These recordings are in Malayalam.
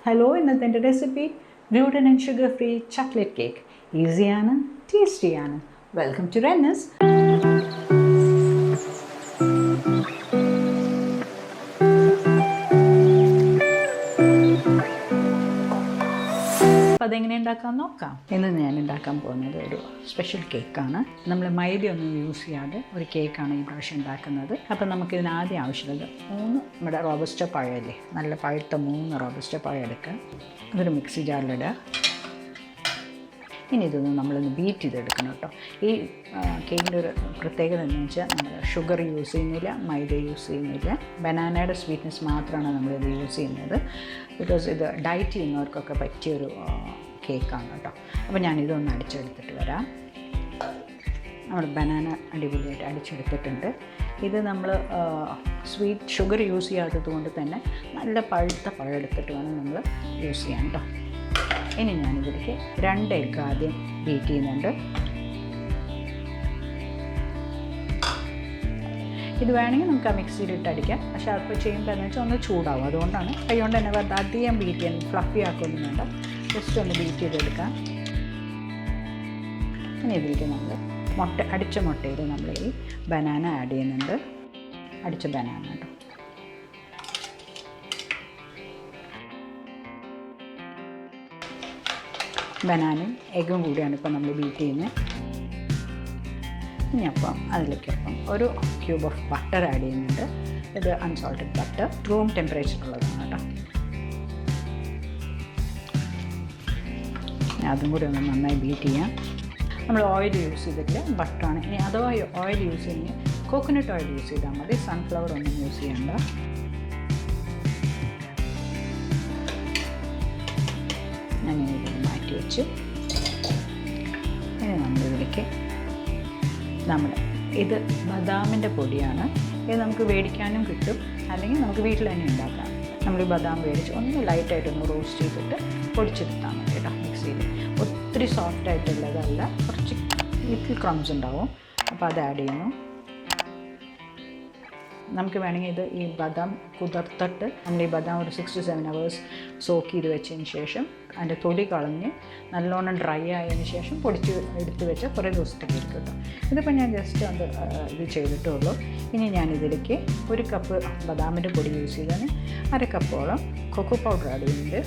ഹലോ, ഇന്നത്തെ എൻ്റെ recipe gluten and sugar free chocolate cake. ഈസിയാണ്, ടേസ്റ്റിയാണ്. Welcome to Rennas. അപ്പോൾ അതെങ്ങനെ ഉണ്ടാക്കാൻ നോക്കാം. ഇന്ന് ഞാൻ ഉണ്ടാക്കാൻ പോകുന്നത് ഒരു സ്പെഷ്യൽ കേക്കാണ്. നമ്മൾ മൈദയൊന്നും യൂസ് ചെയ്യാതെ ഒരു കേക്കാണ് ഈ പ്രാവശ്യം ഉണ്ടാക്കുന്നത്. അപ്പോൾ നമുക്കിതിന് ആദ്യം ആവശ്യമുള്ളത് 3 നമ്മുടെ റോബസ്റ്റ പഴമല്ലേ, നല്ല പഴുത്ത 3 റോബസ്റ്റ പഴം എടുക്കുക. അതൊരു മിക്സി ജാറിലിടുക. ഇനി ഇതൊന്നും നമ്മളൊന്ന് ബീറ്റ് ചെയ്തെടുക്കണം കേട്ടോ. ഈ കേക്കിൻ്റെ ഒരു പ്രത്യേകത എന്താണെന്ന് വെച്ചാൽ നമ്മൾ ഷുഗർ യൂസ് ചെയ്യുന്നില്ല, മൈദ യൂസ് ചെയ്യുന്നില്ല. ബനാനയുടെ സ്വീറ്റ്നെസ് മാത്രമാണ് നമ്മളിത് യൂസ് ചെയ്യുന്നത്. ബിക്കോസ് ഇത് ഡയറ്റ് ചെയ്യുന്നവർക്കൊക്കെ പറ്റിയൊരു കേക്കാണ് കേട്ടോ. അപ്പോൾ ഞാനിതൊന്ന് അടിച്ചെടുത്തിട്ട് വരാം. നമ്മൾ ബനാന അടിപൊളിയായിട്ട് അടിച്ചെടുത്തിട്ടുണ്ട്. ഇത് നമ്മൾ സ്വീറ്റ് ഷുഗർ യൂസ് ചെയ്യാത്തത് കൊണ്ട് തന്നെ നല്ല പഴുത്ത പഴം എടുത്തിട്ട് വേണം നമ്മൾ യൂസ് ചെയ്യാൻ കേട്ടോ. ഇനി ഞാനിതിലേക്ക് 2 എഗ്ഗ് ആദ്യം ബീറ്റ് ചെയ്യുന്നുണ്ട്. ഇത് വേണമെങ്കിൽ നമുക്ക് ആ മിക്സിയിലിട്ട് അടിക്കാം. പക്ഷേ അപ്പോൾ ചെയ്യുമ്പോൾ എന്ന് വെച്ചാൽ ഒന്ന് ചൂടാവും. അതുകൊണ്ടാണ് കൈകൊണ്ട് തന്നെ വെറുതെ അധികം ബീറ്റ് ചെയ്യാൻ, ഫ്ലഫി ആക്കൊന്നും വേണ്ട, ജസ്റ്റ് ഒന്ന് ബീറ്റ് ചെയ്തെടുക്കാം. ഇനി ഇതിലേക്ക് നമ്മൾ അടിച്ച മുട്ടയിൽ നമ്മൾ ഈ ബനാന ആഡ് ചെയ്യുന്നുണ്ട്. അടിച്ച ബനാന കേട്ടോ. ബനാനയും എഗ്ഗും കൂടിയാണ് ഇപ്പോൾ നമ്മൾ ബീറ്റ് ചെയ്യുന്നത്. ഇനി അപ്പം അതിലേക്കൊപ്പം ഒരു ക്യൂബ് ഓഫ് ബട്ടർ ആഡ് ചെയ്യുന്നുണ്ട്. ഇത് അൺസോൾട്ടഡ് ബട്ടർ, റൂം ടെമ്പറേച്ചറുള്ളതാണ് കേട്ടോ. അതും കൂടി ഒന്ന് നന്നായി ബീറ്റ് ചെയ്യാം. നമ്മൾ ഓയിൽ യൂസ് ചെയ്തിട്ട് ബട്ടറാണ്. ഇനി അഥവാ ഓയിൽ യൂസ് ചെയ്യുന്നത് കോക്കനട്ട് ഓയിൽ യൂസ് ചെയ്താൽ മതി, സൺഫ്ലവർ ഒന്നും യൂസ് ചെയ്യണ്ട. അങ്ങനെ ഇത് മാറ്റി വെച്ച് ഇനി നമ്മളിതിലേക്ക് ഇത് ബദാമിൻ്റെ പൊടിയാണ്. ഇത് നമുക്ക് മേടിക്കാനും കിട്ടും, അല്ലെങ്കിൽ നമുക്ക് വീട്ടിൽ തന്നെ ഉണ്ടാക്കാം. നമ്മൾ ഈ ബദാം മേടിച്ച് ഒന്ന് ലൈറ്റായിട്ടൊന്ന് റോസ്റ്റ് ചെയ്തിട്ട് പൊടിച്ചെടുത്താൽ മതി കേട്ടോ മിക്സിയിൽ. ഒത്തിരി സോഫ്റ്റ് ആയിട്ടുള്ളതല്ല, കുറച്ച് ലിറ്റിൽ ക്രംസ് ഉണ്ടാവും. അപ്പോൾ അത് ആഡ് ചെയ്യുന്നു. നമുക്ക് വേണമെങ്കിൽ ഇത് ഈ ബദാം കുതിർത്തിട്ട് നമ്മൾ ഈ ബദാം ഒരു 6 to 7 hours സോക്ക് ചെയ്ത് വെച്ചതിന് ശേഷം അതിൻ്റെ തൊലി കളഞ്ഞ് നല്ലോണം ഡ്രൈ ആയതിന് ശേഷം പൊടിച്ച് എടുത്ത് വെച്ചാൽ കുറേ ദിവസത്തേക്ക് ഇരിക്കും കേട്ടോ. ഇതിപ്പോൾ ഞാൻ ജസ്റ്റ് ഇത് ചെയ്തിട്ടുള്ളൂ. ഇനി ഞാനിതിലേക്ക് 1 കപ്പ് ബദാമിൻ്റെ പൊടി യൂസ് ചെയ്തതിന് 1/2 കപ്പോളം കൊക്കോ പൗഡർ ആഡ് ചെയ്യുന്നുണ്ട്.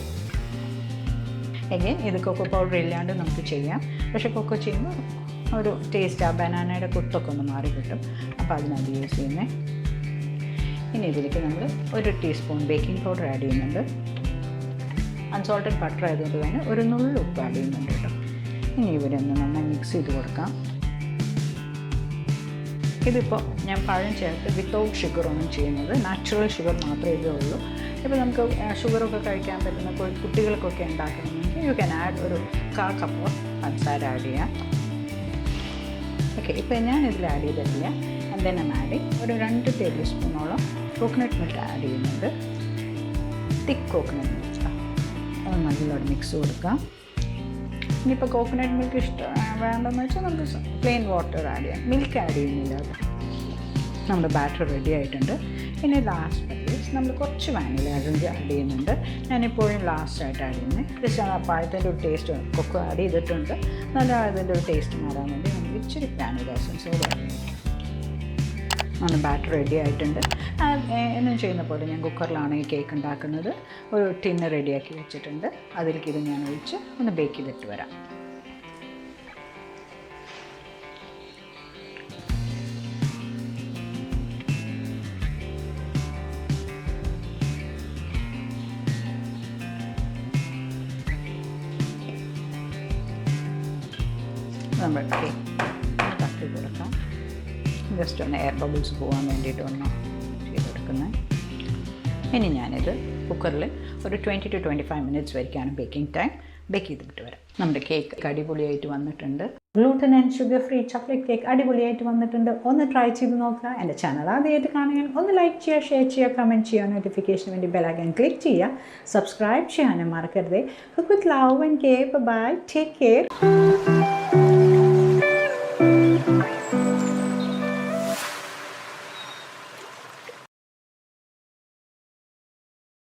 എഗെയിൻ ഇത് കൊക്കോ പൗഡർ ഇല്ലാണ്ട് നമുക്ക് ചെയ്യാം. പക്ഷേ കൊക്കോ ചെയ്യുമ്പോൾ ഒരു ടേസ്റ്റ്, ആ ബനാനയുടെ കുത്തൊക്കെ ഒന്ന് മാറി കിട്ടും. അപ്പോൾ അതിനത് യൂസ് ചെയ്യുന്നത്. ഇനി ഇതിലേക്ക് നമ്മൾ 1 ടീസ്പൂൺ ബേക്കിംഗ് പൗഡർ ആഡ് ചെയ്യുന്നുണ്ട്. അൺസോൾട്ടഡ് ബട്ടർ ആയതുകൊണ്ട് തന്നെ ഒരു നുള്ളു ഉപ്പ് ആഡ് ചെയ്യുന്നുണ്ട് കേട്ടോ. ഇനി ഇവരൊന്ന് നന്നായി മിക്സ് ചെയ്ത് കൊടുക്കാം. ഇതിപ്പോൾ ഞാൻ പഴം ചേർത്ത് വിത്തൗട്ട് ഷുഗറൊന്നും ചെയ്യുന്നത്, നാച്ചുറൽ ഷുഗർ മാത്രമേ ഇതേ ഉള്ളൂ. ഇപ്പോൾ നമുക്ക് ഷുഗറൊക്കെ കഴിക്കാൻ പറ്റുന്ന കുട്ടികൾക്കൊക്കെ ഉണ്ടാക്കണമെങ്കിൽ യു ക്യാൻ ആഡ് ഒരു 1/4 കപ്പ് പഞ്ചസാര ആഡ് ചെയ്യാം. ഓക്കെ, ഇപ്പോൾ ഞാൻ ഇതിൽ ആഡ് ചെയ്തിട്ടില്ല. then ആഡ് ഒരു 2 ടേബിൾ സ്പൂണോളം കോക്കനട്ട് മിൽക്ക് ആഡ് ചെയ്യുന്നുണ്ട്. തിക്ക് കോക്കനട്ട് മിൽക്ക്. അത് നല്ലോണം മിക്സ് കൊടുക്കാം. ഇനിയിപ്പോൾ കോക്കനട്ട് മിൽക്ക് വേണ്ടെന്ന് വെച്ചാൽ നമുക്ക് പ്ലെയിൻ വാട്ടർ ആഡ് ചെയ്യാം. മിൽക്ക് ആഡ് ചെയ്യുന്നില്ല. അത് നമ്മുടെ ബാറ്റർ റെഡി ആയിട്ടുണ്ട്. ഇനി ലാസ്റ്റ് നമ്മൾ കുറച്ച് വാനില ആഡ് ചെയ്യുന്നുണ്ട്. ഞാനിപ്പോഴും ലാസ്റ്റായിട്ട് ആഡ് ചെയ്യുന്നത് ജസ്റ്റ് ആ പഴത്തിൻ്റെ ഒരു ടേസ്റ്റ്, കൊക്കോ ആഡ് ചെയ്തിട്ടുണ്ട്, നല്ല അതിൻ്റെ ഒരു ടേസ്റ്റ് മാറാൻ വേണ്ടി നമുക്ക് ഇച്ചിരി വാനില എസൻസ് കൂടെ ആഡ് ചെയ്യുന്നുണ്ട്. ആണ് ബാറ്റർ റെഡി ആയിട്ടുണ്ട്. എന്നും ചെയ്യുന്ന പോലെ ഞാൻ കുക്കറിലാണ് ഈ കേക്ക് ഉണ്ടാക്കുന്നത്. ഒരു ടിന്ന് റെഡിയാക്കി വെച്ചിട്ടുണ്ട്. അതിലേക്ക് ഇത് ഞാൻ ഒഴിച്ച് ഒന്ന് ബേക്ക് ചെയ്തിട്ട് വരാം. നമ്മൾ കേക്ക് തട്ടി കൊടുക്കാം. ജസ്റ്റ് ഒന്ന് എയർ ബബിൾസ് പോകാൻ വേണ്ടിയിട്ട് ഒന്ന് ചെയ്തെടുക്കുന്നത്. ഇനി ഞാനിത് കുക്കറിൽ ഒരു 20 to 25 minutes വരെയാണ് ബേക്കിംഗ് ടൈം. ബേക്ക് ചെയ്തിട്ട് വരാം. നമ്മുടെ കേക്ക് അടിപൊളിയായിട്ട് വന്നിട്ടുണ്ട്. Gluten and sugar free chocolate cake അടിപൊളിയായിട്ട് വന്നിട്ടുണ്ട്. ഒന്ന് ട്രൈ ചെയ്ത് നോക്കുക. എൻ്റെ ചാനൽ ആദ്യമായിട്ട് കാണുകയാണെങ്കിൽ ഒന്ന് ലൈക്ക് ചെയ്യുക, ഷെയർ ചെയ്യുക, കമൻറ്റ് ചെയ്യുക, നോട്ടിഫിക്കേഷന് വേണ്ടി ബെൽ ഐക്കൺ ക്ലിക്ക് ചെയ്യുക, സബ്സ്ക്രൈബ് ചെയ്യാനും മറക്കരുത്. Cook with love and care. Bye, take care.